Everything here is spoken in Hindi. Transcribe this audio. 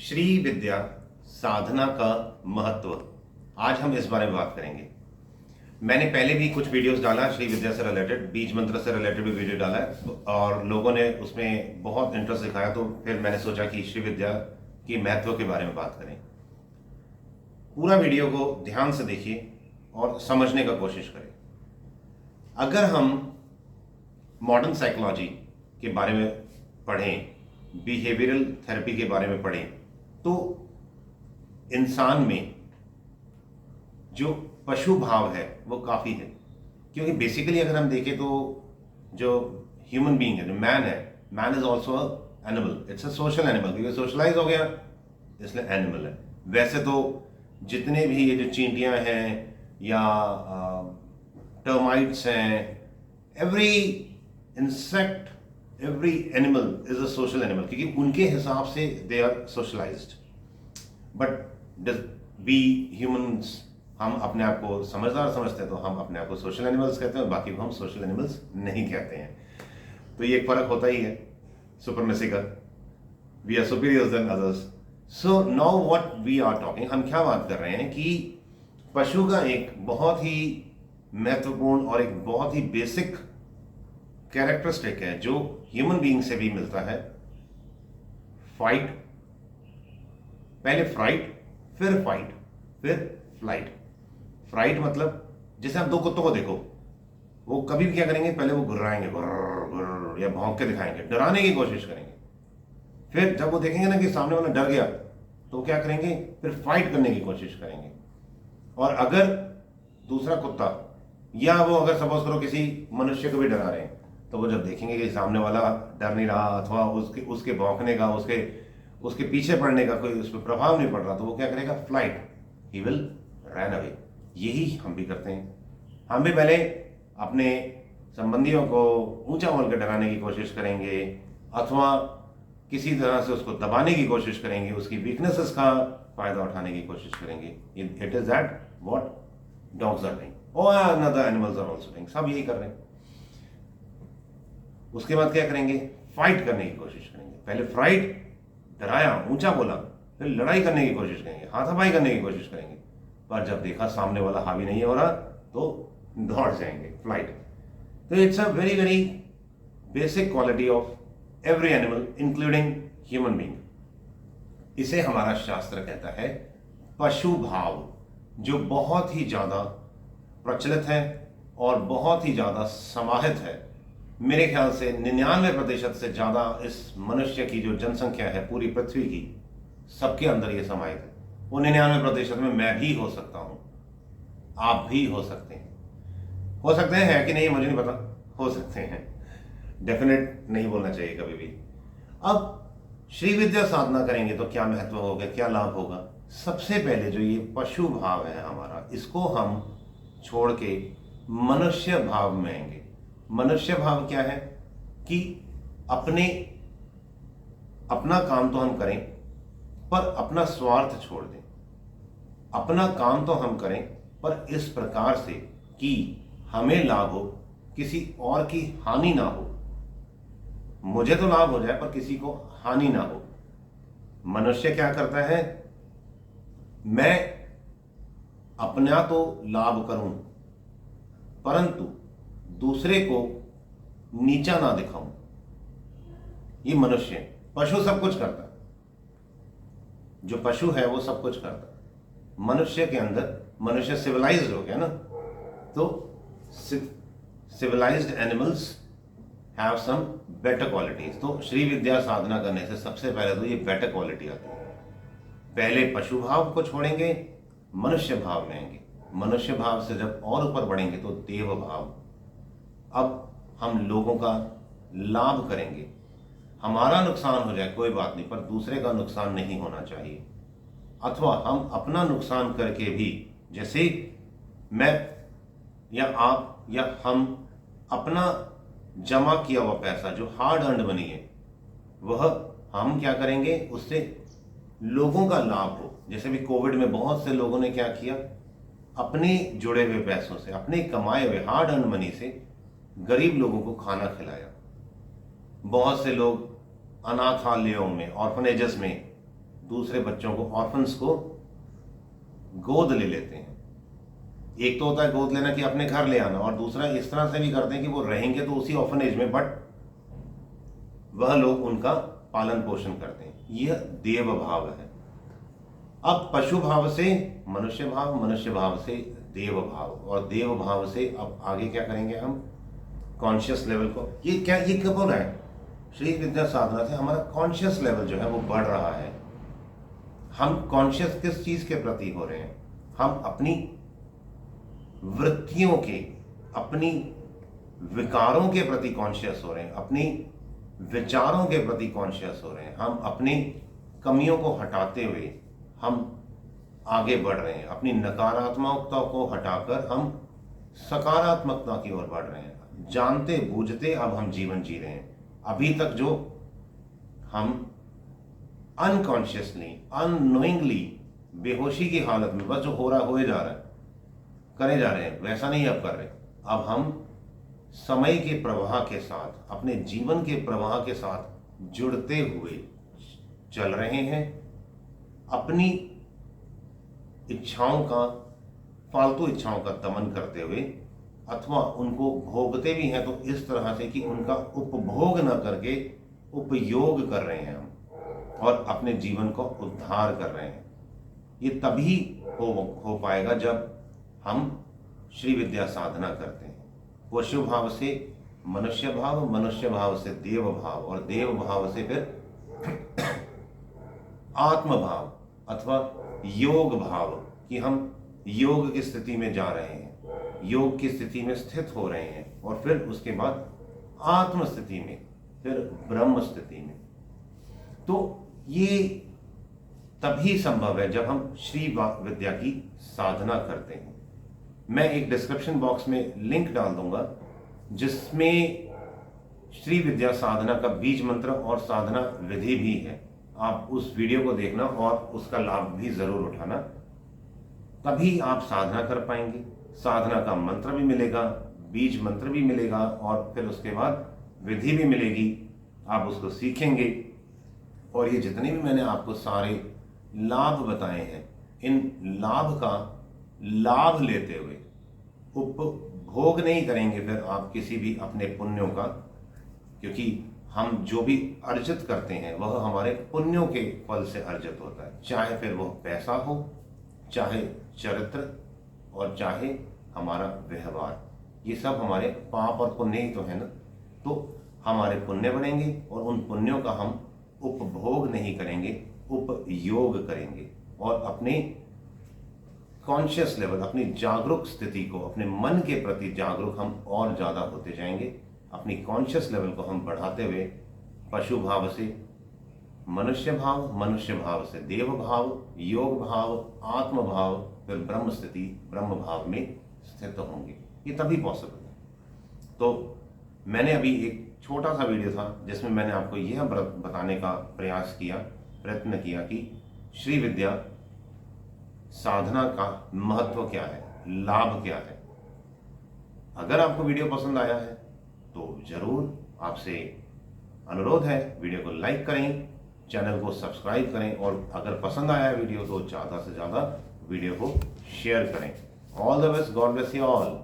श्री विद्या साधना का महत्व आज हम इस बारे में बात करेंगे। मैंने पहले भी कुछ वीडियोस डाला श्री विद्या से रिलेटेड, बीज मंत्र से रिलेटेड भी वीडियो डाला है और लोगों ने उसमें बहुत इंटरेस्ट दिखाया, तो फिर मैंने सोचा कि श्री विद्या की महत्व के बारे में बात करें। पूरा वीडियो को ध्यान से देखिए और समझने का कोशिश करें। अगर हम मॉडर्न साइकोलॉजी के बारे में पढ़ें, बिहेवियरल थेरेपी के बारे में पढ़ें, तो इंसान में जो पशु भाव है वो काफ़ी है। क्योंकि बेसिकली अगर हम देखें तो जो ह्यूमन बीइंग है, जो मैन है, man is also animal, it's a social animal, क्योंकि सोशलाइज हो गया इसलिए एनिमल है। वैसे तो जितने भी ये जो चींटियां हैं या टर्माइट्स हैं, every insect, every animal is a social animal, क्योंकि उनके हिसाब से they are socialized. But we humans, हम अपने आप को समझदार समझते हैं तो हम अपने आप को सोशल एनिमल्स कहते हैं और बाकी को हम सोशल एनिमल्स नहीं कहते हैं। तो ये एक फर्क होता ही है सुपरमेसी का। We are superiors then others. So now what we are talking, हम क्या बात कर रहे हैं कि पशु का एक बहुत ही महत्वपूर्ण और एक बहुत ही बेसिक कैरेक्टरिस्टिक है जो ह्यूमन बीइंग से भी मिलता है, फाइट। पहले फ्राइट, फिर फाइट, फिर फ्लाइट। फ्राइट मतलब जैसे आप दो कुत्तों को देखो, वो कभी भी क्या करेंगे, पहले वो घुर्राएंगे, गुर्र गुर्र, या भौंक के दिखाएंगे, डराने की कोशिश करेंगे। फिर जब वो देखेंगे ना कि सामने वाला डर गया तो क्या करेंगे, फिर फाइट करने की कोशिश करेंगे। और अगर दूसरा कुत्ता या वो अगर सपोज करो किसी मनुष्य को भी डरा रहे हैं, तो वो जब देखेंगे कि सामने वाला डर नहीं रहा अथवा उसके भौंकने का, उसके पीछे पड़ने का कोई उस पर प्रभाव नहीं पड़ रहा, तो वो क्या करेगा, flight, he will run away. यही हम भी करते हैं। हम भी पहले अपने संबंधियों को ऊंचा बोल कर डराने की कोशिश करेंगे अथवा किसी तरह से उसको दबाने की कोशिश करेंगे, उसकी वीकनेसेस का फायदा उठाने की कोशिश करेंगे। It is that what dogs are doing और another animals are also doing. सब यही कर रहे हैं। उसके बाद क्या करेंगे, फाइट करने की कोशिश करेंगे। पहले फ्राइट, डराया, ऊंचा बोला, फिर लड़ाई करने की कोशिश करेंगे, हाथापाई करने की कोशिश करेंगे। पर जब देखा सामने वाला हावी नहीं हो रहा तो दौड़ जाएंगे, फ्लाइट। तो it's a very very basic quality of every animal including human being. इसे हमारा शास्त्र कहता है पशु भाव, जो बहुत ही ज्यादा प्रचलित है और बहुत ही ज्यादा समाहित है। मेरे ख्याल से 99% से ज्यादा इस मनुष्य की जो जनसंख्या है पूरी पृथ्वी की, सबके अंदर ये समाहित है। वो 99% में मैं भी हो सकता हूं, आप भी हो सकते हैं। हो सकते हैं, है कि नहीं मुझे नहीं पता, हो सकते हैं। डेफिनेट नहीं बोलना चाहिए कभी भी। अब श्री विद्या साधना करेंगे तो क्या महत्व होगा, क्या लाभ होगा। सबसे पहले जो ये पशु भाव है हमारा, इसको हम छोड़ के मनुष्य भाव में आएंगे। मनुष्य भाव क्या है कि अपना काम तो हम करें पर अपना स्वार्थ छोड़ दें। अपना काम तो हम करें पर इस प्रकार से कि हमें लाभ हो, किसी और की हानि ना हो। मुझे तो लाभ हो जाए पर किसी को हानि ना हो। मनुष्य क्या करता है, मैं अपना तो लाभ करूं परंतु दूसरे को नीचा ना दिखाऊं। ये मनुष्य है। पशु सब कुछ करता है, जो पशु है वो सब कुछ करता है। मनुष्य के अंदर, मनुष्य सिविलाइज्ड हो गया ना, तो civilized animals have some better qualities. तो श्री विद्या साधना करने से सबसे पहले तो ये बेटर क्वालिटी आती है। पहले पशु भाव को छोड़ेंगे, मनुष्य भाव में आएंगे। मनुष्य भाव से जब और ऊपर बढ़ेंगे तो देव भाव। अब हम लोगों का लाभ करेंगे। हमारा नुकसान हो जाए कोई बात नहीं, पर दूसरे का नुकसान नहीं होना चाहिए। अथवा हम अपना नुकसान करके भी, जैसे मैं या आप या हम अपना जमा किया हुआ पैसा जो हार्ड अर्न्ड मनी है, वह हम क्या करेंगे, उससे लोगों का लाभ हो। जैसे भी कोविड में बहुत से लोगों ने क्या किया, अपने जुड़े हुए पैसों से, अपने कमाए हुए हार्ड अर्न्ड मनी से गरीब लोगों को खाना खिलाया। बहुत से लोग अनाथालयों में, ऑर्फनेजेस में दूसरे बच्चों को, ऑर्फन्स को गोद ले लेते हैं। एक तो होता है गोद लेना कि अपने घर ले आना, और दूसरा इस तरह से भी करते हैं कि वो रहेंगे तो उसी ऑर्फनेज में, बट वह लोग उनका पालन पोषण करते हैं। यह देव भाव है। अब पशु भाव से मनुष्य भाव, मनुष्य भाव से देव भाव, और देव भाव से अब आगे क्या करेंगे हम, कॉन्शियस लेवल को। ये कब हो रहा है, श्री विद्या साधना से हमारा कॉन्शियस लेवल जो है वो बढ़ रहा है। हम कॉन्शियस किस चीज के प्रति हो रहे हैं, हम अपनी वृत्तियों के, अपनी विकारों के प्रति कॉन्शियस हो रहे हैं, अपनी विचारों के प्रति कॉन्शियस हो रहे हैं। हम अपनी कमियों को हटाते हुए हम आगे बढ़ रहे हैं। अपनी नकारात्मकता को हटाकर हम सकारात्मकता की ओर बढ़ रहे हैं। जानते बूझते अब हम जीवन जी रहे हैं। अभी तक जो हम अनकॉन्शियसली, अननोइंगली, बेहोशी की हालत में बस जो हो रहा होए जा रहा है, करे जा रहे हैं, वैसा नहीं अब कर रहे। अब हम समय के प्रवाह के साथ, अपने जीवन के प्रवाह के साथ जुड़ते हुए चल रहे हैं। अपनी इच्छाओं का, फालतू इच्छाओं का दमन करते हुए, अथवा उनको भोगते भी हैं तो इस तरह से कि उनका उपभोग न करके उपयोग कर रहे हैं हम, और अपने जीवन को उद्धार कर रहे हैं। ये तभी हो पाएगा जब हम श्री विद्या साधना करते हैं। पशु भाव से मनुष्य भाव, मनुष्य भाव से देव भाव, और देव भाव से फिर आत्म भाव अथवा योग भाव, कि हम योग की स्थिति में जा रहे हैं, योग की स्थिति में स्थित हो रहे हैं, और फिर उसके बाद आत्म स्थिति में, फिर ब्रह्म स्थिति में। तो ये तभी संभव है जब हम श्री विद्या की साधना करते हैं। मैं एक डिस्क्रिप्शन बॉक्स में लिंक डाल दूंगा जिसमें श्री विद्या साधना का बीज मंत्र और साधना विधि भी है। आप उस वीडियो को देखना और उसका लाभ भी जरूर उठाना, तभी आप साधना कर पाएंगे। साधना का मंत्र भी मिलेगा, बीज मंत्र भी मिलेगा, और फिर उसके बाद विधि भी मिलेगी। आप उसको सीखेंगे, और ये जितने भी मैंने आपको सारे लाभ बताए हैं, इन लाभ का लाभ लेते हुए उपभोग नहीं करेंगे फिर आप किसी भी अपने पुण्यों का, क्योंकि हम जो भी अर्जित करते हैं वह हमारे पुण्यों के फल से अर्जित होता है। चाहे फिर वह पैसा हो, चाहे चरित्र, और चाहे हमारा व्यवहार, ये सब हमारे पाप और पुण्य ही तो है ना। तो हमारे पुण्य बनेंगे, और उन पुण्यों का हम उपभोग नहीं करेंगे, उपयोग करेंगे, और अपने कॉन्शियस लेवल, अपनी जागरूक स्थिति को, अपने मन के प्रति जागरूक हम और ज़्यादा होते जाएंगे। अपनी कॉन्शियस लेवल को हम बढ़ाते हुए पशु भाव से मनुष्य भाव, मनुष्य भाव से देव भाव, योग भाव, आत्म भाव, फिर ब्रह्म स्थिति, ब्रह्म भाव में स्थित होंगे। ये तभी पॉसिबल है। तो मैंने अभी एक छोटा सा वीडियो था जिसमें मैंने आपको यह बताने का प्रयत्न किया कि श्री विद्या साधना का महत्व क्या है, लाभ क्या है। अगर आपको वीडियो पसंद आया है तो जरूर आपसे अनुरोध है, वीडियो को लाइक करें, चैनल को सब्सक्राइब करें, और अगर पसंद आया वीडियो तो ज़्यादा से ज़्यादा वीडियो को शेयर करें। All the best, God bless you all.